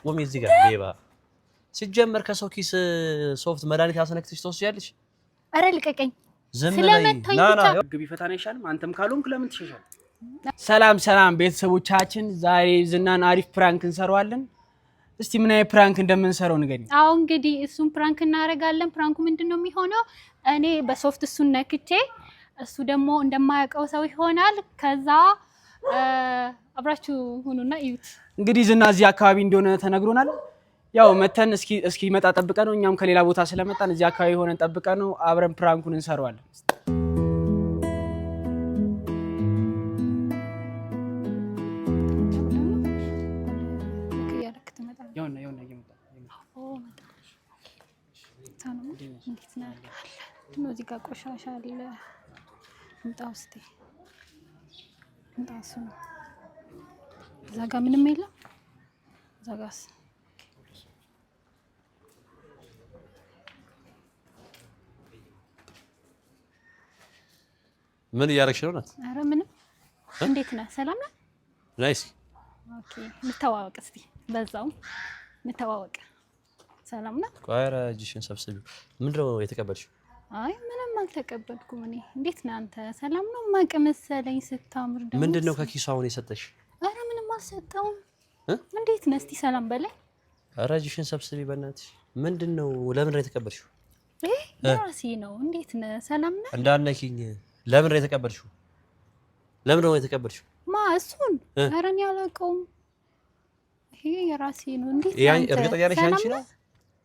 ቆሚ እዚህ ጋር ሌባ ሲጀመር ከሰው ኪስ ሶፍት መድኃኒት ያስነክተሽ ተወስያለሽ። አረ ልቀቀኝ። ስለመታኝ ብቻ ግቢ ፈታና ይሻልም። አንተም ካልሆንክ ለምን ትሸሻለህ? ሰላም ቤተሰቦቻችን፣ ዛሬ ዝናን አሪፍ ፕራንክ እንሰራዋለን። እስቲ ምን አይነት ፕራንክ እንደምንሰራው ንገሪኝ። አዎ እንግዲህ እሱን ፕራንክ እናደርጋለን። ፕራንኩ ምንድነው የሚሆነው? እኔ በሶፍት እሱን ነክቼ እሱ ደግሞ እንደማያውቀው ሰው ይሆናል። ከዛ አብራችሁ ሁኑና እዩት። እንግዲህ ዝና እዚህ አካባቢ እንደሆነ ተነግሮናል። ያው መተን እስኪ መጣ ጠብቀን ነው፣ እኛም ከሌላ ቦታ ስለመጣን እዚህ አካባቢ ሆነን ጠብቀን ነው አብረን ፕራንኩን እንሰራዋለን። እዚህ ጋር ቆሻሻ አለ። እንጣው እስቲ እንጣሱ እዛ ጋር ምንም የለም። እዛ ጋርስ ምን እያደረግሽ ነው? ናት። ኧረ ምንም። እንዴት ነህ? ሰላም ነህ? ናይስ። ኦኬ እንተዋወቅ እስቲ፣ በዛው እንተዋወቅ። ሰላም ነህ? ቆይ ኧረ እጅሽን ሰብስቢው። ምንድነው የተቀበልሽው? አይ ምንም አልተቀበልኩም እኔ። እንዴት ነህ አንተ? ሰላም ነው? ማቅ መሰለኝ ስታምር ደግሞ። ምንድነው ከኪሱ አሁን የሰጠሽ? ኧረ ምንም አልሰጠውም። እንዴት ነህ? እስቲ ሰላም በላይ። ኧረ እጅሽን ሰብስቢ በእናትሽ። ምንድነው? ለምን ነው የተቀበልሽው? የራሴ ነው። እንዴት ነህ? ሰላም ነህ? እንዳነኪኝ። ለምን ነው የተቀበልሽው? ለምን ነው የተቀበልሽው? ማ እሱን? ኧረ እኔ አላውቀውም። ይሄ የራሴ ነው። እንዴት ነህ አንተ? እርግጠኛ ነሽ አንቺ ነው?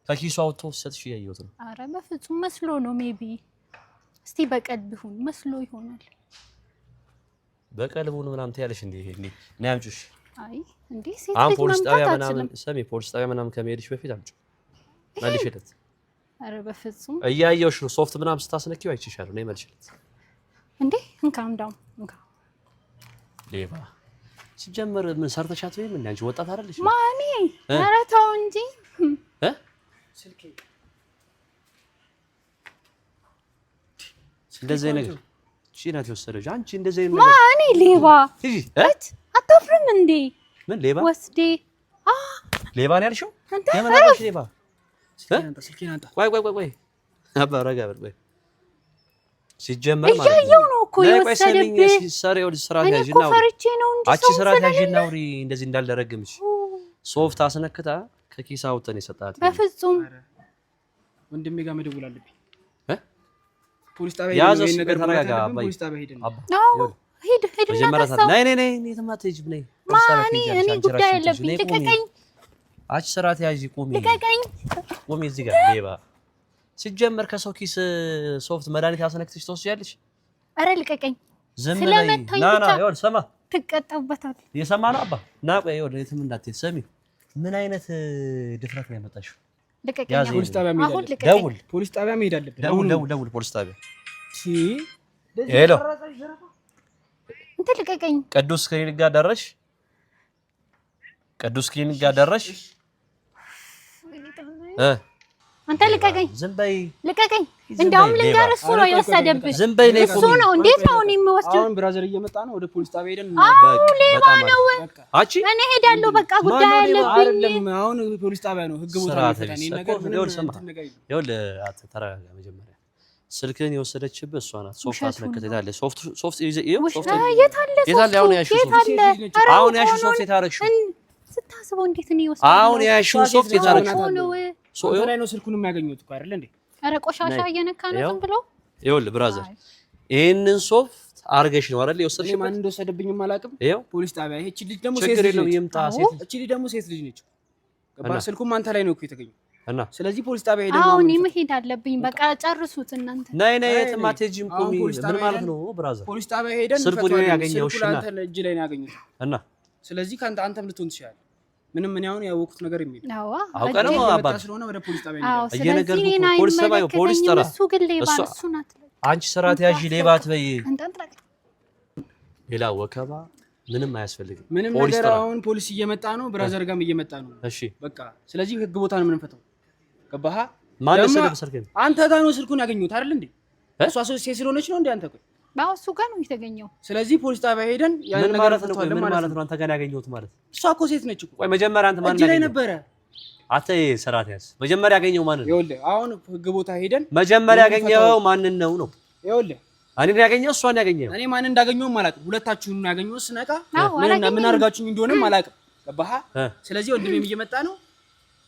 ከኪሱ አውጥቶ ሰጥሽ ያየሁት ነው። አረ በፍጹም መስሎ ነው። ሜቢ እስቲ በቀልብ ይሁን መስሎ ይሆናል። በቀልቡን ምናምን ትያለሽ እንዴ? ነይ አምጪሽ። አይ እንዴ ሴት ልጅ ፖሊስ ጣቢያ ማምጣት ምናምን ሰሚ ፖሊስ ጣቢያ ምናምን ከመሄድሽ በፊት አምጪ መልሽለት። አረ በፍጹም እያየሁሽ ነው። ሶፍት ምናምን ስታስነኪው አይችሻለሁ። ነይ መልሽለት እንዴ። እንካም ዳም እንካ። ሌባ ሲጀመር ምን ሰርተሻት ወይም እንዴ? አንቺ ወጣት አይደለሽ? ማኒ ኧረ ተው እንጂ ስልኬ እንደዚህ ነገር እሺ ናት የወሰደችው። አንቺ እንደዚህ ነገር ማኒ ሌባ አታፍርም እንዴ? ምን ሌባ ወስዴ ሌባ ነው ያልሽው? የመናሽ ሌባ ስልኬን አንተ ቆይ አባረጋ በል ሲጀመር ማለት እያየው ነው እኮ የወሰደብኝ። ሰሪው ስራ እኔ ያዥና እኮ ፈርቼ ነው እንጂ አቺ ስራ ያዥና ውሪ እንደዚህ እንዳልደረግምሽ ሶፍት አስነክታ ከኪሳ አውጥተን የሰጣት። በፍጹም ወንድሜ ጋር መደወል አለብኝ። ፖሊስ ጣቢያ ያዘው ነገር ተረጋጋ። ፖሊስ ጣቢያ ሄደን ሂድ መጀመሪያ ነይ የተማተጅ ነይ እኔ ጉዳይ አለብኝ። ልቀቀኝ። አቺ ስራት ያዥ። ቆሚ እዚህ ጋር ሌባ ሲጀመር ከሰው ኪስ ሶፍት መድኃኒት ያስነክተሽ ተወስያለሽ። አረ ልቀቀኝ። ስለመታኝ ብቻ ይኸውልህ፣ ሰማ ትቀጣበታለህ። የሰማ ነው አባ ና ቆይ ይኸውልህ፣ የትም እንዳትሄድ ሰሚ። ምን አይነት ድፍረት ነው ያመጣሽው? ልቀቀኝ። ፖሊስ ጣቢያ መሄድ አለብን። ደውል፣ ፖሊስ ጣቢያ መሄድ አለብን። ደውል ፖሊስ ጣቢያ። ሄሎ እንት ልቀቀኝ። ቅዱስ ክሊኒክ ጋር ደረሽ? ቅዱስ ክሊኒክ ጋር ደረሽ? አንተ ልቀቀኝ። ዝም በይ ልቀቀኝ። እንደውም ልንገርህ እሱ ነው የወሰደብሽ። ዝም በይ ነው እሱ ነው። እንዴት ነው እኔ የምወስደው? አሁን ብራዘር እየመጣ ነው። ወደ ፖሊስ ጣቢያ ሄደን ሌባ ነው። አቺ እኔ ሄዳለሁ። በቃ ጉዳይ አለብኝ። አይደለም አሁን ፖሊስ ጣቢያ ነው። ህግ ቦታ ነው ፈታኝ ነገር ምን ይኸውልህ፣ ተረጋጋ መጀመሪያ። ስልክህን የወሰደችብህ እሷ ናት። ሶፍት አስነክተታለች። ሶፍት የታለ? አሁን ያልሽው ሶፍት የታረግሽው ስታስበው እንዴት ነው ይወስዳል? አሁን ያልሽው ሶፍት የታረግሽው አንተ ላይ ነው ስልኩን የሚያገኙት እኮ አይደል እንዴ? አረ ቆሻሻ እየነካ ነው ዝም ብሎ። ይኸውልህ ብራዘር፣ ይሄንን ሶፍት አርገሽ ነው አይደል የወሰድሽው? ማን እንደወሰደብኝም አላውቅም። ፖሊስ ጣቢያ። ይሄ ልጅ ደግሞ ሴት ልጅ ነው። ይምጣ ሴት ልጅ። እቺ ልጅ ደግሞ ሴት ልጅ ነች። ገባ? ስልኩም አንተ ላይ ነው እኮ የተገኘው። እና ስለዚህ ፖሊስ ጣቢያ ሄደን አሁን መሄድ አለብኝ። በቃ ጨርሱት እናንተ። ነይ የትም አትሄጂም። ቆሚ። ምን ማለት ነው ብራዘር? ፖሊስ ጣቢያ ሄደን ስልኩን ያገኘውሽ እና አንተ እጅ ላይ ነው ያገኘው እና ስለዚህ ካንተ አንተም ልትሆን ትችላለህ። ምንም ምን ያውን ያወቁት ነገር የሚል አውቀ ነው አባ ስለሆነ ወደ ፖሊስ ጣቢያ ነው። እየነገርኩህ ፖሊስ ጣቢያ ፖሊስ ጠራ። እሱ ግን ሌባ ነው። እሱ ናት። አንቺ ስራት ያዢ ሌባ አትበይ። ሌላ ወከባ ምንም አያስፈልግም። ምንም ነገር አሁን ፖሊስ እየመጣ ነው። ብራዘር ጋርም እየመጣ ነው። እሺ በቃ ስለዚህ ህግ ቦታ ነው የምንፈታው። ገባህ? ማን ሰደብ ስልክ አንተ ጋር ነው ስልኩን ያገኙት አይደል እንዴ? እሷ ሴት ስለሆነች ነው እንዴ? አንተ ቆይ ባው እሱ ጋር ነው የተገኘው። ስለዚህ ፖሊስ ጣቢያ ሄደን ያን ነገር ምን ማለት ነው? አንተ ጋር ያገኘሁት ማለት እሷ እኮ ሴት ነች እኮ። ቆይ መጀመሪያ አንተ ማን ላይ ነበረ? አተ ስራት ያዝ። መጀመሪያ ያገኘው ማን ነው? ይኸውልህ አሁን ህግ ቦታ ሄደን መጀመሪያ ያገኘው ማን ነው? ይኸውልህ እኔን ያገኘው እሷን ያገኘው እኔ ማን እንዳገኘው አላውቅም። ሁለታችሁን ነው ያገኘው። ስነቃ ምን አድርጋችሁኝ እንደሆነም አላውቅም። ገባህ? ስለዚህ ወንድሜም እየመጣ ነው።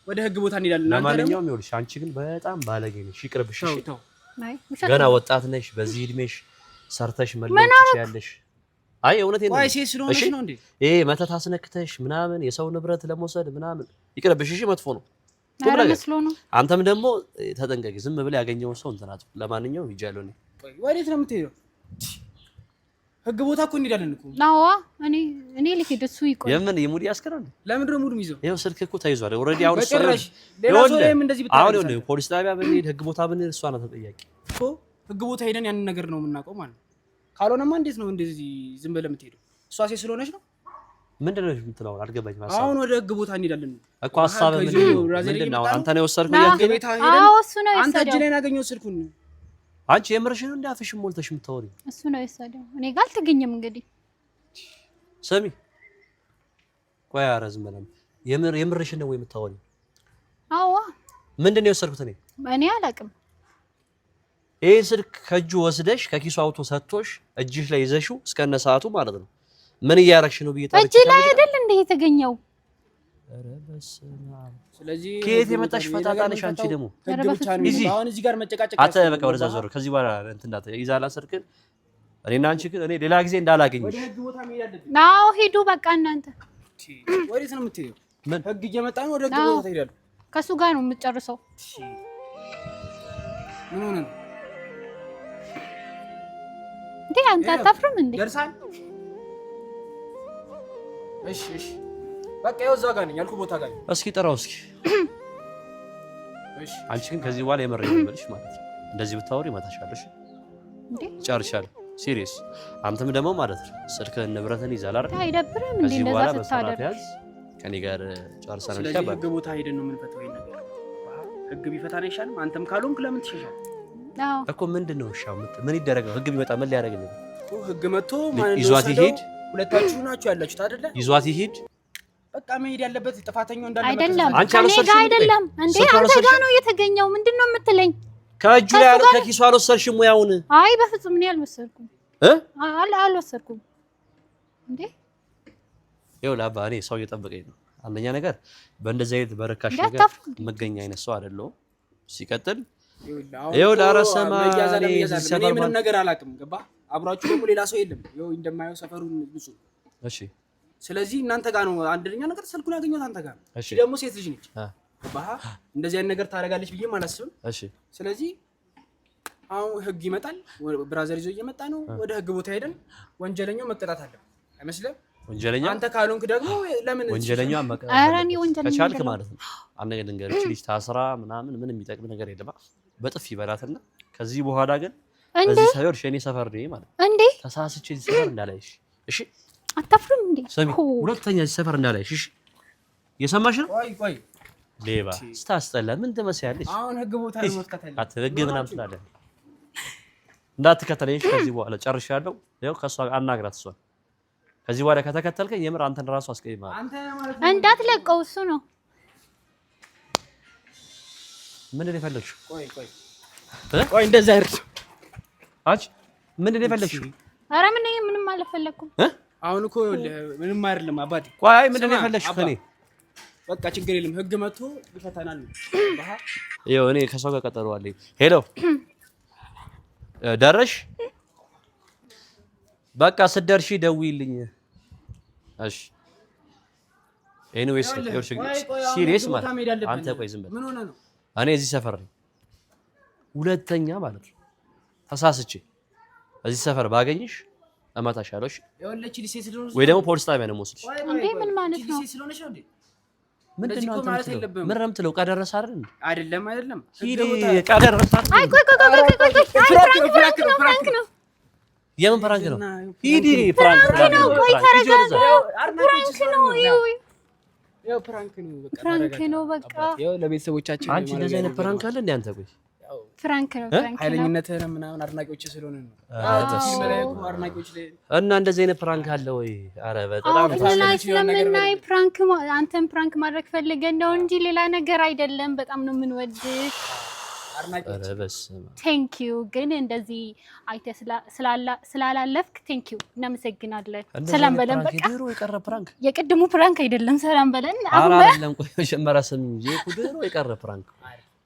ወደ ህግ ቦታ እንሄዳለን። ለማንኛውም ይኸውልሽ አንቺ ግን በጣም ባለጌ ነሽ። ይቅርብሽ። ገና ወጣት ነሽ። በዚህ እድሜሽ ሰርተሽ መለወጥ ትችያለሽ። አይ እውነቴን ነው። አይ ሴት ስለሆነሽ ነው እንዴ? ይሄ መተት አስነክተሽ ምናምን የሰው ንብረት ለመውሰድ ምናምን ይቅርብሽ። እሺ መጥፎ ነው። አንተም ደግሞ ተጠንቀቂ። ዝም ብለህ ያገኘውን ሰው እንትን አጥፍ። ለማንኛውም ይጃለው ነው። ወዴት ነው የምትሄደው? ህግ ቦታ እኮ እንሄዳለን እኮ። አዎ እኔ ልሄድ እሱ ይቆይ። የምን የሙድ ያስከራል? ለምንድን ነው ሙድ የሚይዘው? ይኸው ስልክ እኮ ተይዟል ኦልሬዲ። አሁን እሱ ሌላ ሰው ላይም እንደዚህ አሁን ነው ፖሊስ ጣቢያ ብንሄድ ህግ ቦታ ብንሄድ እሷ ናት ተጠያቂ እኮ። ህግ ቦታ ሄደን ያንን ነገር ነው የምናውቀው ማለት ነው። ካልሆነማ እንዴት ነው እንደዚህ ዝም ብለህ የምትሄደው? እሷ ሴት ስለሆነች ነው። ምንድን ነው የምትለው? አልገባኝም። ሀሳብ አሁን ወደ ህግ ቦታ እንሄዳለን እኮ። ሀሳብ ምንድን ነው? አንተ ነው የወሰድከው? ህግ ቤት ሄደን አዎ እሱ ነው የወሰደው። አንተ እጅ ላይ ያገኘው ስልኩን። አንቺ የምርሽ ነው? እንዳፍሽ ሞልተሽ የምታወሪው? እሱ ነው የወሰደው። እኔ ጋር አልተገኘም። እንግዲህ ስሚ፣ ቆይ ኧረ ዝም ብለን የምርሽ ነው ወይ የምታወሪው? አዎ። ምንድን ነው የወሰድኩት? እኔ አላውቅም። ይሄ ስልክ ከእጁ ወስደሽ ከኪሱ አውቶ ሰጥቶሽ እጅሽ ላይ ይዘሽው እስከነ ሰዓቱ ማለት ነው። ምን እያረግሽ ነው ብዬ ታውቂ? እጅ ላይ አይደል እንደ የተገኘው? ኧረ በስመ አብ። ስለዚህ ከየት የመጣሽ ፈጣጣ ነሽ አንቺ ደግሞ? አሁን እዚህ ጋር መጨቃጨቅ አተ በቃ ወደዛ ዞር። ከዚህ በኋላ እንትን እንዳት ይዛላ ስልክን እኔና አንቺ ግን እኔ ሌላ ጊዜ እንዳላገኝሽ። ወደ ህግ ቦታ መሄድ አለብን። አዎ ሂዱ በቃ እናንተ። ወዴት ነው የምትሄደው? ምን ህግ እየመጣ ነው። ወደ ህግ ቦታ ትሄዳለህ። ከሱ ጋር ነው የምትጨርሰው። ምን ሆነ ነው እንዴ? አንተ አታፍርም እንዴ? ደርሳል። እሺ በቃ ይኸው እዛ ጋር ነኝ ያልኩህ ቦታ ጋር ነኝ። እስኪ ጥራው እስኪ። እሺ አንቺ ግን ከዚህ በኋላ የመረኝ መልሽ ማለት ነው። እንደዚህ ብታወሪ እመታሻለሁ። እንዴ ጨርሻለሁ። ሲሪየስ። አንተም ደግሞ ማለት ነው ስልክህን ንብረትን ይዛል አይደል? አይደብርም እንዴ? እንደዛ ስታደርግ ከኔ ጋር ጨርሰን ስለዚህ ህግ ቦታ ሄደን ነው የምንፈታው ይሄን ነገር። ህግ ቢፈታን አይሻልም? አንተም ካልሆንክ ለምን ትሸሻለህ? አዎ እኮ ምንድነው? እሺ ምን ይደረግ ነው? ህግ ቢመጣ ምን ሊያደርግ ነው? ህግ መጥቶ ማን ነው ይዟት ይሄድ? ሁለታችሁ ናችሁ ያላችሁት አይደለ? ይዟት ይሄድ። በቃ መሄድ ያለበት ጥፋተኛው እንዳለ አይደለም። አንቺ አልወሰድሽም አይደለም እንዴ? አንተ ጋር ነው የተገኘው። ምንድነው የምትለኝ? ከእጁ ላይ ያለው ከኪሱ አልወሰድሽም ሙያውን? አይ በፍጹም እኔ አልወሰድኩም። አልወሰድኩም እንዴ? ይኸው ላባ እኔ ሰው እየጠበቀኝ ነው። አንደኛ ነገር በእንደዚህ አይነት በረካሽ ነገር መገኛ አይነት ሰው አይደለሁም። ሲቀጥል ይኸው ላረሰማ እኔ ምንም ነገር አላውቅም። ገባ? አብራችሁ ደግሞ ሌላ ሰው የለም። ይኸው እንደማየው ሰፈሩን ንጹህ። እሺ ስለዚህ እናንተ ጋር ነው አንደኛ ነገር ስልኩን ያገኘሁት አንተ ጋር ነው። እሺ ደግሞ ሴት ልጅ ነች። ገባህ? እንደዚህ አይነት ነገር ታደርጋለች ብዬ አላስብም። እሺ ስለዚህ አሁን ህግ ይመጣል። ብራዘር ይዞ እየመጣ ነው። ወደ ህግ ቦታ ሄደን ወንጀለኛው መቀጣት አለ አይመስልም? ወንጀለኛ አንተ ካልሆንክ ደግሞ ለምን ወንጀለኛው መቀጣት? ኧረ እኔ ወንጀለኛ ከቻልክ ማለት ነው አንድ ነገር ልንገርሽ፣ ልጅ ታስራ ምናምን ምንም የሚጠቅም ነገር የለም። በጥፊ ይበላትና ከዚህ በኋላ ግን በዚህ ሰፈር እኔ ሰፈር ነኝ ማለት እንዴ? ተሳስቼ እዚህ ሰፈር እንዳላይሽ እሺ? አታፍርም እንዴ? ሰሚ ሁለተኛ እዚህ ሰፈር እንዳላይሽ እሺ? እየሰማሽ ነው? ቆይ ሌባ ስታስጠላ ምን ትመስያለሽ? አሁን ህግ ቦታ ነው መከተል ህግ ምናምን ትላለህ። እንዳትከተለኝ ከዚህ በኋላ ጨርሻለሁ። ይኸው ከሷ አናግራት እሷን። ከዚህ በኋላ ከተከተልከኝ የምር አንተን ራሱ አስቀይማለሁ። አንተ ማለት እንዳትለቀው እሱ ነው። ምንድን ነው የፈለግሽው? ቆይ እንደዛ አይርስ። አንቺ ምንድን ነው የፈለግሽው? ኧረ ምንም አልፈለኩም። አሁን እኮ ምንም አይደለም አባቴ። ቆይ ምንድን ነው የፈለግሽው ከእኔ? በቃ ችግር የለም ህግ መጥቶ ይፈታናል። ይኸው እኔ ከሰው ጋር ቀጠሮ አለኝ። ሄሎ ደረሽ? በቃ ስትደርሺ ደውዪልኝ። እሺ ኤኒዌይስ ሲሪየስ ማለት አንተ ቆይ ዝም በል። እኔ እዚህ ሰፈር ነኝ። ሁለተኛ ማለት ነው ተሳስቼ እዚህ ሰፈር ባገኝሽ እመታሻለሁ። ወይ ደግሞ ፖሊስ ጣቢያ ነው የምወስድሽ። እንዴ ምን ማለት ነው? ምንድን ነው አንተ የምትለው? ምን ነው የምትለው? ዕቃ ደረሰ አይደል? አይደለም ሂድ ዕቃ ደረሰ። አይ ቆይ ፍራንክ ነው። የምን ፍራንክ ነው? ሂድ ፍራንክ ነው። ቆይ ተረጋጋ። ፍራንክ ነው። ያው ፍራንክ ነው። በቃ ፍራንክ ነው። በቃ ያው ለቤተሰቦቻችን አንቺ እንደዚህ አይነት ፍራንክ አለ እንዴ አንተ? ቆይ ፍራንክ ነው ኃይለኝነትህን ምናምን አድናቂዎች ስለሆነ ነው አድናቂዎች ላይ እና እንደዚህ አይነት ፕራንክ አለ ወይ አረ በጣም ስለምናይ ፕራንክ አንተን ፕራንክ ማድረግ ፈልገን ነው እንጂ ሌላ ነገር አይደለም በጣም ነው የምንወድህ አድናቂዎች ቴንክ ዩ ግን እንደዚህ አይተ ስላላለፍክ ቴንክ ዩ እናመሰግናለን ሰላም በለን በቃ ድሮ የቀረ ፕራንክ የቅድሙ ፕራንክ አይደለም ሰላም በለን አሁን አይደለም ቆይ መጀመሪያ ስም እንጂ ድሮ የቀረ ፕራንክ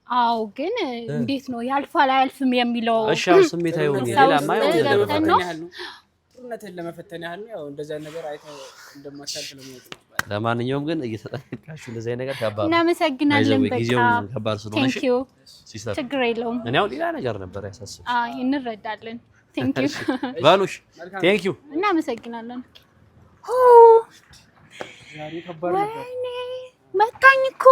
አው ግን እንዴት ነው ያልፋል አያልፍም የሚለው እሺ አሁን ስሜታዊ ሆኜ ሌላ ማየው ሩነትን ለመፈተን ያህል ያው እንደዛ ነገር አይተው እንደማታልፍ ለማወቅ ለማንኛውም ግን እየተጠነቀቃችሁ እንደዛ ነገር ከባድ እናመሰግናለን በቃ ጊዜው ከባድ ስለሆነ ቴንክ ዩ ችግር የለውም እኔ አሁን ሌላ ነገር ነበር ያሳስብ እንረዳለን ቴንክ ዩ ባሉሽ ቴንክ ዩ እናመሰግናለን ዛሬ ከባድ ነበር መታኝ እኮ